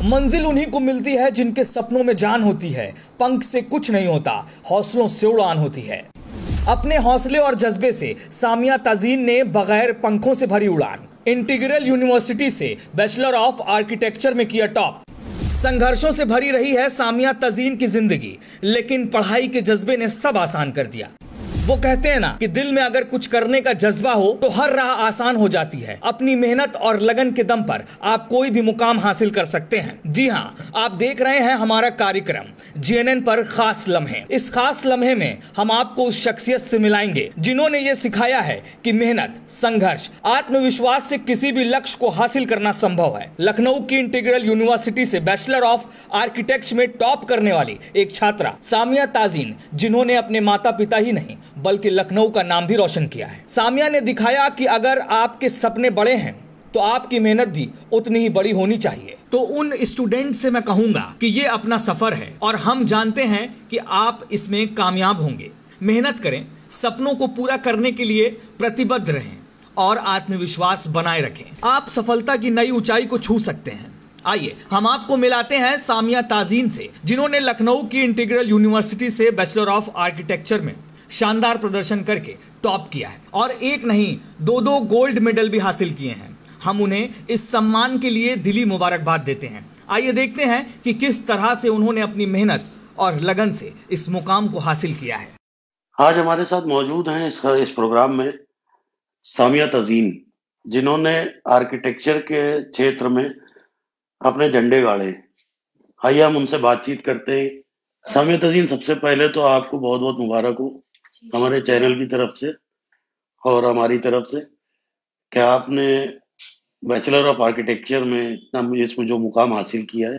मंजिल उन्हीं को मिलती है जिनके सपनों में जान होती है। पंख से कुछ नहीं होता, हौसलों से उड़ान होती है। अपने हौसले और जज्बे से सामिया ताजीन ने बगैर पंखों से भरी उड़ान। इंटीग्रल यूनिवर्सिटी से बैचलर ऑफ आर्किटेक्चर में किया टॉप। संघर्षों से भरी रही है सामिया ताजीन की जिंदगी, लेकिन पढ़ाई के जज्बे ने सब आसान कर दिया। वो कहते हैं ना कि दिल में अगर कुछ करने का जज्बा हो तो हर राह आसान हो जाती है। अपनी मेहनत और लगन के दम पर आप कोई भी मुकाम हासिल कर सकते हैं। जी हाँ, आप देख रहे हैं हमारा कार्यक्रम जीएनएन पर खास लम्हे। इस खास लम्हे में हम आपको उस शख्सियत से मिलाएंगे जिन्होंने ये सिखाया है कि मेहनत, संघर्ष, आत्मविश्वास से किसी भी लक्ष्य को हासिल करना संभव है। लखनऊ की इंटीग्रल यूनिवर्सिटी से बैचलर ऑफ आर्किटेक्चर में टॉप करने वाली एक छात्रा सामिया ताजीन, जिन्होंने अपने माता पिता ही नहीं बल्कि लखनऊ का नाम भी रोशन किया है। सामिया ने दिखाया कि अगर आपके सपने बड़े हैं तो आपकी मेहनत भी उतनी ही बड़ी होनी चाहिए। तो उन स्टूडेंट से मैं कहूंगा कि ये अपना सफर है और हम जानते हैं कि आप इसमें कामयाब होंगे। मेहनत करें, सपनों को पूरा करने के लिए प्रतिबद्ध रहें और आत्मविश्वास बनाए रखें। आप सफलता की नई ऊंचाई को छू सकते हैं। आइए हम आपको मिलाते हैं सामिया ताजीन से, जिन्होंने लखनऊ की इंटीग्रल यूनिवर्सिटी से बैचलर ऑफ आर्किटेक्चर में शानदार प्रदर्शन करके टॉप किया है और एक नहीं दो गोल्ड मेडल भी हासिल किए हैं। हम उन्हें इस सम्मान के लिए दिली मुबारकबाद देते हैं। आइए देखते हैं कि किस तरह से उन्होंने अपनी मेहनत और लगन से इस मुकाम को हासिल किया है। आज हमारे साथ मौजूद हैं इस प्रोग्राम में सामिया ताजीन, जिन्होंने आर्किटेक्चर के क्षेत्र में अपने झंडे गाड़े। आइए हम उनसे बातचीत करते हैं। सामिया ताजीन, सबसे पहले तो आपको बहुत बहुत मुबारक हो हमारे चैनल की तरफ से और हमारी तरफ से। क्या आपने बैचलर ऑफ आर्किटेक्चर में इसमें जो मुकाम हासिल किया है,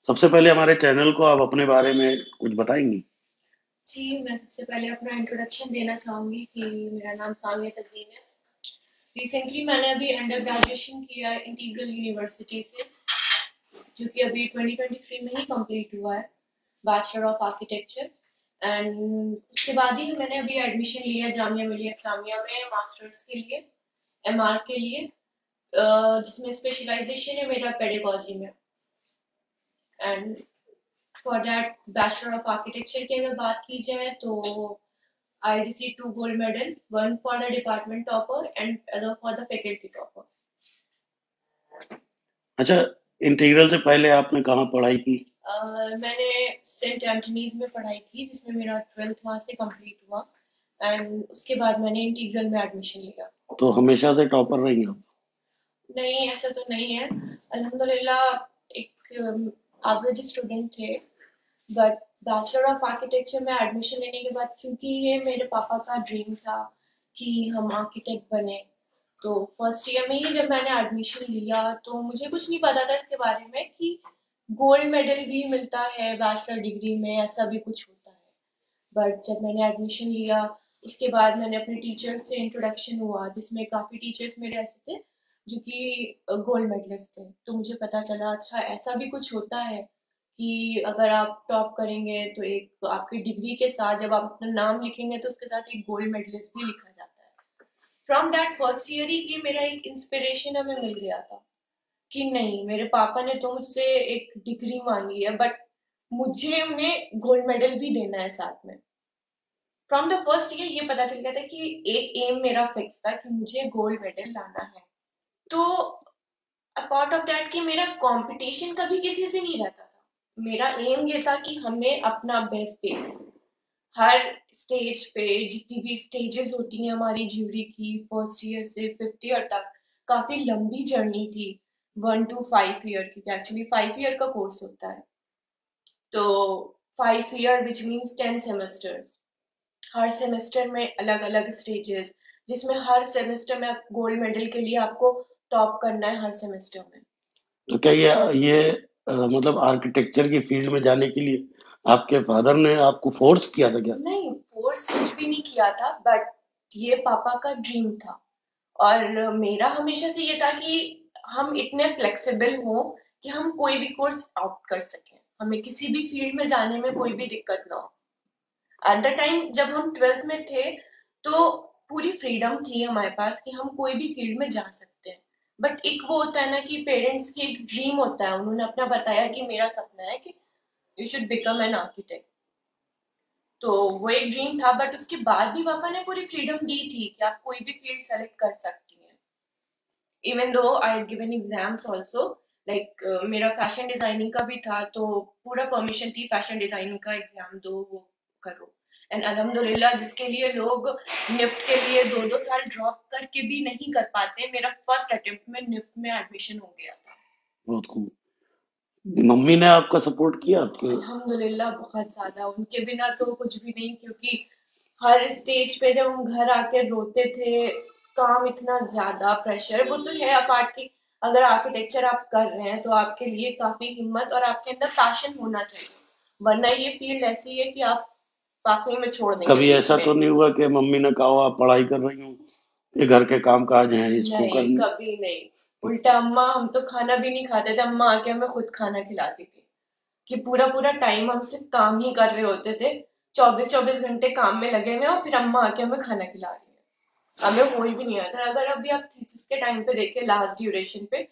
सबसे पहले हमारे चैनल को आप अपने बारे में कुछ बताएंगी? जी, मैं सबसे पहले अपना इंट्रोडक्शन देना चाहूँगी कि मेरा नाम सामिया ताजीन है। रिसेंटली मैंने अभी अंडर ग्रेजुएशन किया है इंटीग्रल यूनिवर्सिटी से, जो कि अभी 2023 में ही कंप्लीट हुआ है, बैचलर ऑफ आर्किटेक्चर। एंड उसके बाद ही मैंने अभी एडमिशन लिया जामिया मिलिया इस्लामिया में मास्टर्स के लिए, एमआर के लिए, जिसमें स्पेशलाइजेशन है मेरा पेडागोजी में। And for that bachelor of architecture की अगर बात की जाए तो I receive 2 gold medal, one for the department topper and other for the faculty topper. अच्छा, इंटीग्रल से पहले आपने कहाँ पढ़ाई की? मैंने सेंट एंटनीज में पढ़ाई की, जिसमें मेरा 12th वहाँ से कंप्लीट हुआ एंड उसके बाद मैंने इंटीग्रल में एडमिशन लिया। तो हमेशा से टॉपर रही आप? नहीं, ऐसा तो नहीं है। अल्हम्दुलिल्लाह एक एवरेज स्टूडेंट थे, बट बैचलर ऑफ आर्किटेक्चर में एडमिशन लेने के बाद, क्योंकि ये मेरे पापा का ड्रीम था कि हम आर्किटेक्ट बने, तो फर्स्ट ईयर में ही जब मैंने एडमिशन लिया तो मुझे कुछ नहीं पता था इसके बारे में कि गोल्ड मेडल भी मिलता है बैचलर डिग्री में, ऐसा भी कुछ होता है। बट जब मैंने एडमिशन लिया उसके बाद मैंने अपने टीचर्स से इंट्रोडक्शन हुआ, जिसमें काफ़ी टीचर्स मेरे ऐसे थे जो कि गोल्ड मेडलिस्ट थे, तो मुझे पता चला अच्छा ऐसा भी कुछ होता है कि अगर आप टॉप करेंगे तो एक आपकी डिग्री के साथ जब आप अपना नाम लिखेंगे तो उसके साथ एक गोल्ड मेडलिस्ट भी लिखा जाता है। फ्रॉम दैट फर्स्ट ईयर ही कि मेरा एक इंस्पिरेशन हमें मिल गया था कि नहीं, मेरे पापा ने तो मुझसे एक डिग्री मांगी है बट मुझे उन्हें गोल्ड मेडल भी देना है साथ में। फ्रॉम द फर्स्ट ईयर ये पता चल गया था कि एक एम मेरा फिक्स था कि मुझे गोल्ड मेडल लाना है। तो अपार्ट ऑफ दैट कि मेरा कंपटीशन कभी किसी से नहीं रहता था, मेरा एम ये था कि हमें अपना बेस्ट देना। हर स्टेज पे जितनी भी स्टेजेस होती हैं हमारी ज्यूरी की, फर्स्ट ईयर से 5th ईयर तक काफी लंबी जर्नी थी, 1 to 5 ईयर की, एक्चुअली 5 ईयर का कोर्स होता है। तो 5 year which means 10 semesters, her semester में अलग अलग स्टेजेस, जिसमें हर सेमेस्टर में गोल्ड मेडल के लिए आपको टॉप करना है हर सेमेस्टर में। तो क्या ये मतलब आर्किटेक्चर की फील्ड में जाने के लिए आपके फादर ने आपको फोर्स किया था क्या? नहीं, फोर्स कुछ भी नहीं किया था, बट ये पापा का ड्रीम था और मेरा हमेशा से ये था कि हम इतने फ्लेक्सिबल हो कि हम कोई भी कोर्स ऑप्ट कर सकें, हमें किसी भी फील्ड में जाने में कोई भी दिक्कत ना हो। एट द टाइम जब हम 12th में थे तो पूरी फ्रीडम थी हमारे पास कि हम कोई भी फील्ड में जा सकते हैं, बट एक वो होता है ना कि पेरेंट्स की एक ड्रीम होता है, उन्होंने अपना बताया कि मेरा सपना है कि you should become an architect. तो वो एक ड्रीम था, बट उसके बाद भी पापा ने पूरी फ्रीडम दी थी कि आप कोई भी फील्ड सेलेक्ट कर सकती हैं। Even though I had given exams also, like मेरा फैशन डिजाइनिंग का भी था, तो पूरा परमिशन थी फैशन डिजाइनिंग का एग्जाम दो, वो करो। एंड अल्हम्दुलिल्लाह, जिसके लिए लोग निफ्ट के लिए 2-2 साल ड्रॉप करके भी नहीं कर पाते, मेरा फर्स्ट अटेम्प्ट में निफ्ट में एडमिशन हो गया था। बहुत खूब। मम्मी ने आपका सपोर्ट किया आपके? अल्हम्दुलिल्लाह बहुत ज्यादा, उनके बिना तो कुछ भी नहीं, क्योंकि हर स्टेज पे जब हम घर आके रोते थे, काम इतना ज्यादा प्रेशर, वो तो है अपार्ट की, अगर आर्किटेक्चर आप कर रहे हैं तो आपके लिए काफी हिम्मत और आपके अंदर पैशन होना चाहिए, वरना ये फील्ड ऐसी है कि आप वाकई में छोड़ देंगे कभी बीच ऐसा में। तो नहीं हुआ कि मम्मी ने कहा आप पढ़ाई कर रही हूँ, ये घर के काम काज हैं, इसको नहीं, करनी? कभी नहीं। उल्टा अम्मा, हम तो खाना भी नहीं खाते थे, अम्मा आके हमें खुद खाना खिलाती थी, कि पूरा पूरा टाइम हम सिर्फ काम ही कर रहे होते थे, 24-24 घंटे काम में लगे हुए हैं, और फिर अम्मा आके हमें खाना खिला रही है, हमें कोई भी नहीं आता। अगर अभी आप थीसिस के टाइम पे देखें, लास्ट ड्यूरेशन पे,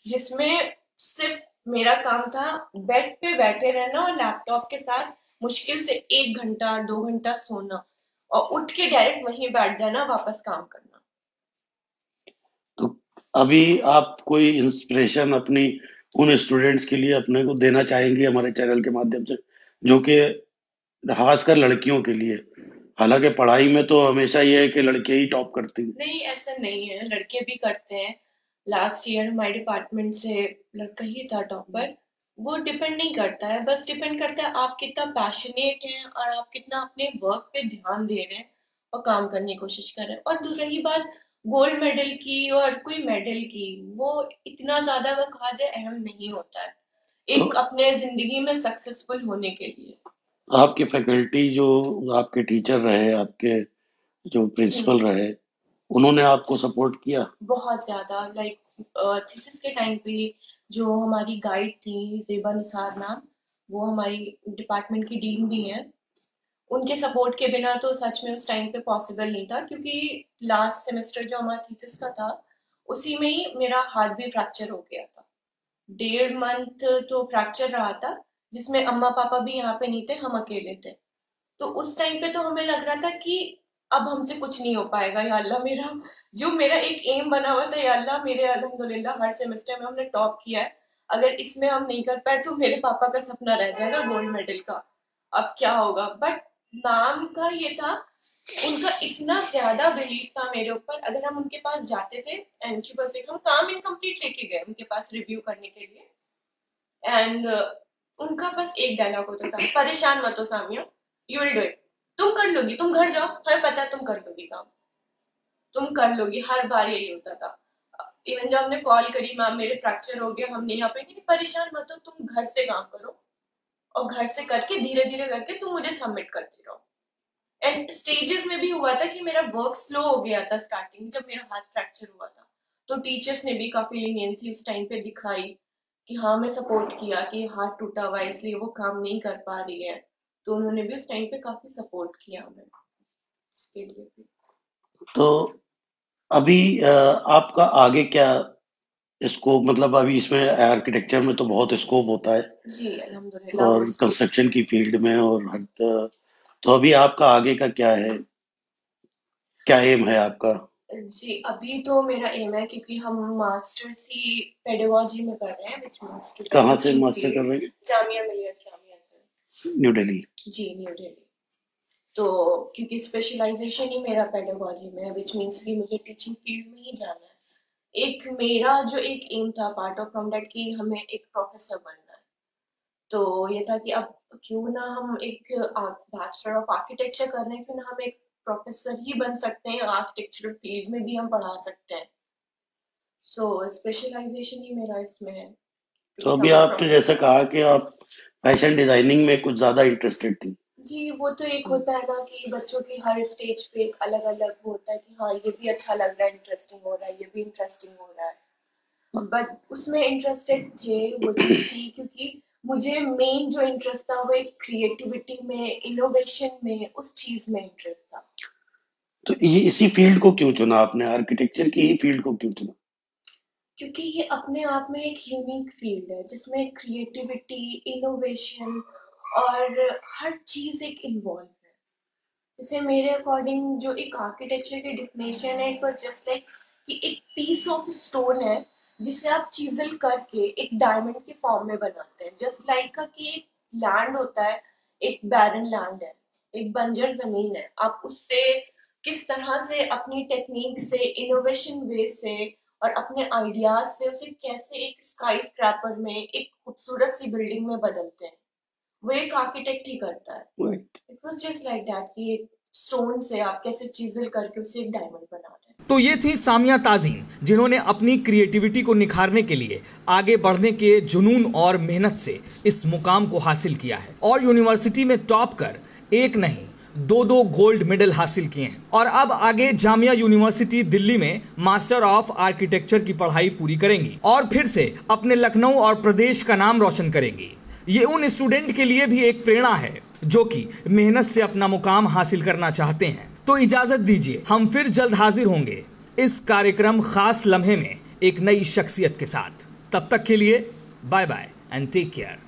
जिसमें सिर्फ मेरा काम था बेड पे बैठे रहना और लैपटॉप के साथ मुश्किल से 1 घंटा 2 घंटा सोना, और उठ के डायरेक्ट वहीं बैठ जाना, वापस काम करना। तो अभी आप कोई इंस्पिरेशन अपनी उन स्टूडेंट्स के लिए अपने को देना चाहेंगे हमारे चैनल के माध्यम से, जो कि खासकर लड़कियों के लिए? हालांकि पढ़ाई में तो हमेशा ये है कि लड़के ही टॉप करती हैं। नहीं, ऐसा नहीं है, लड़के भी करते हैं। लास्ट ईयर हमारे डिपार्टमेंट से लड़का ही था टॉपर। वो डिपेंड नहीं करता है, बस डिपेंड करता है आप कितना पैशनेट हैं और आप कितना अपने वर्क पे ध्यान दे रहे हैं और काम करने की कोशिश कर रहे हैं। और रही बात गोल्ड मेडल की और कोई मेडल की, वो इतना ज्यादा अगर कहा जाए अहम नहीं होता है तो एक अपने जिंदगी में सक्सेसफुल होने के लिए। आपकी फैकल्टी, जो आपके टीचर रहे, आपके जो प्रिंसिपल रहे, उन्होंने आपको सपोर्ट किया? बहुत ज्यादा, लाइक थीसिस के टाइम पे जो हमारी गाइड थी जेबा निसार मैम, वो हमारी डिपार्टमेंट की डीन भी हैं, उनके सपोर्ट के बिना तो सच में उस टाइम पे पॉसिबल नहीं था, क्योंकि लास्ट सेमेस्टर जो हमारा थीसिस का था, उसी में ही मेरा हाथ भी फ्रैक्चर हो गया था। 1.5 मंथ तो फ्रैक्चर रहा था, जिसमें अम्मा पापा भी यहाँ पे नहीं थे, हम अकेले थे। तो उस टाइम पे तो हमें लग रहा था कि अब हमसे कुछ नहीं हो पाएगा, या अल्लाह, मेरा जो मेरा एक एम बना हुआ था, या अल्लाह, मेरे अल्हम्दुलिल्लाह हर सेमेस्टर में हमने टॉप किया है, अगर इसमें हम नहीं कर पाए तो मेरे पापा का सपना रह जाएगा गोल्ड मेडल का, अब क्या होगा। बट मैम का ये था, उनका इतना ज्यादा बिलीव था मेरे ऊपर, अगर हम उनके पास जाते थे एंड शी वाज लाइक, हम काम इनकम्प्लीट लेके गए उनके पास रिव्यू करने के लिए, एंड उनका बस एक डायलॉग होता था, परेशान मत हो Samia, you will do it, तुम कर लोगी, तुम घर जाओ, हमें पता है तुम कर लोगी काम, तुम कर लोगी, हर बार यही होता था। इवन जब हमने कॉल करी, मैम मेरे फ्रैक्चर हो गया, हम नहीं आ पाएंगे, परेशान मत हो, तुम घर से काम करो, और घर से करके धीरे धीरे करके तुम मुझे सबमिट करते रहो। एंड स्टेजेस में भी हुआ था कि मेरा वर्क स्लो हो गया था स्टार्टिंग, जब मेरा हाथ फ्रैक्चर हुआ था, तो टीचर्स ने भी काफी लीनियंसी उस टाइम पे दिखाई, कि हाँ, मैं सपोर्ट किया कि हाथ टूटा हुआ है इसलिए वो काम नहीं कर पा रही है, तो उन्होंने भी उस टाइम पे काफी सपोर्ट किया हमें उसके लिए भी। तो अभी आपका आगे क्या स्कोप, मतलब अभी इसमें आर्किटेक्चर में तो बहुत स्कोप होता है, जी अल्हम्दुलिल्लाह, और कंस्ट्रक्शन की फील्ड में, और हर तो अभी आपका आगे का क्या है, क्या एम है आपका? जी अभी तो मेरा एम है, क्योंकि हम मास्टर्स ही पेडागोजी में कर रहे हैं, विच मींस टू कहाँ से मास्टर कर रहे हैं? जामिया मिलिया इस्लामिया से। न्यू दिल्ली? जी, न्यू दिल्ली। तो क्योंकि स्पेशलाइजेशन ही मेरा पेडागोजी में है, विच मींस कि मुझे टीचिंग फील्ड में ही जाना है। एक मेरा जो एक एम था पार्ट ऑफ फ्रॉम दैट, कि हमें एक प्रोफेसर बनना है, तो ये था कि अब क्यों ना हम एक बैचलर ऑफ आर्किटेक्चर कर रहे हैं, क्यों ना हम एक प्रोफेसर ही बन सकते हैं, आर्किटेक्चरल फील्ड में भी हम पढ़ा सकते हैं। सो स्पेशलाइजेशन ही मेरा इसमें है, तो to अभी become a आपने जैसे professor। कहा कि आप फैशन डिजाइनिंग में कुछ ज्यादा इंटरेस्टेड थी। जी, वो तो एक होता है ना कि बच्चों की हर स्टेज पे एक अलग अलग होता है, कि हाँ ये भी अच्छा लग रहा है, इंटरेस्टिंग हो रहा है, ये भी इंटरेस्टिंग हो रहा है, बट उसमें इंटरेस्टेड थे, वो चीज थी, क्योंकि मुझे मेन जो इंटरेस्ट था वो एक क्रिएटिविटी में, इनोवेशन में, उस चीज में इंटरेस्ट था। तो ये इसी फील्ड को क्यों चुना आपने, आर्किटेक्चर की ही फील्ड को क्यों चुना? क्योंकि ये अपने आप में एक यूनिक फील्ड है जिसमें क्रिएटिविटी, इनोवेशन और हर चीज एक इन्वॉल्व है। जैसे मेरे अकॉर्डिंग जो एक आर्किटेक्चर की डिफिनेशन है, इट वाज जस्ट लाइक कि एक पीस ऑफ स्टोन है जिसे आप चीजल करके एक डायमंड के फॉर्म में बनाते हैं। जस्ट लाइक कि एक लैंड होता है, एक बैरन लैंड है, एक बंजर जमीन है, आप उससे किस तरह से अपनी टेक्निक से, इनोवेशन वे से और अपने आइडियाज से उसे कैसे एक स्काई स्क्रैपर में, एक खूबसूरत सी बिल्डिंग में बदलते हैं, वो एक आर्किटेक्ट ही करता है। Right. It was just like that कि एक स्टोन से आप कैसे चीजल करके उसे एक डायमंड बना रहे हैं। तो ये थी सामिया ताजीन, जिन्होंने अपनी क्रिएटिविटी को निखारने के लिए आगे बढ़ने के जुनून और मेहनत से इस मुकाम को हासिल किया है और यूनिवर्सिटी में टॉप कर एक नहीं 2 गोल्ड मेडल हासिल किए हैं और अब आगे जामिया यूनिवर्सिटी दिल्ली में मास्टर ऑफ आर्किटेक्चर की पढ़ाई पूरी करेंगी और फिर से अपने लखनऊ और प्रदेश का नाम रोशन करेंगी। ये उन स्टूडेंट के लिए भी एक प्रेरणा है जो कि मेहनत से अपना मुकाम हासिल करना चाहते हैं। तो इजाजत दीजिए, हम फिर जल्द हाजिर होंगे इस कार्यक्रम खास लम्हे में एक नई शख्सियत के साथ। तब तक के लिए bye bye and take care.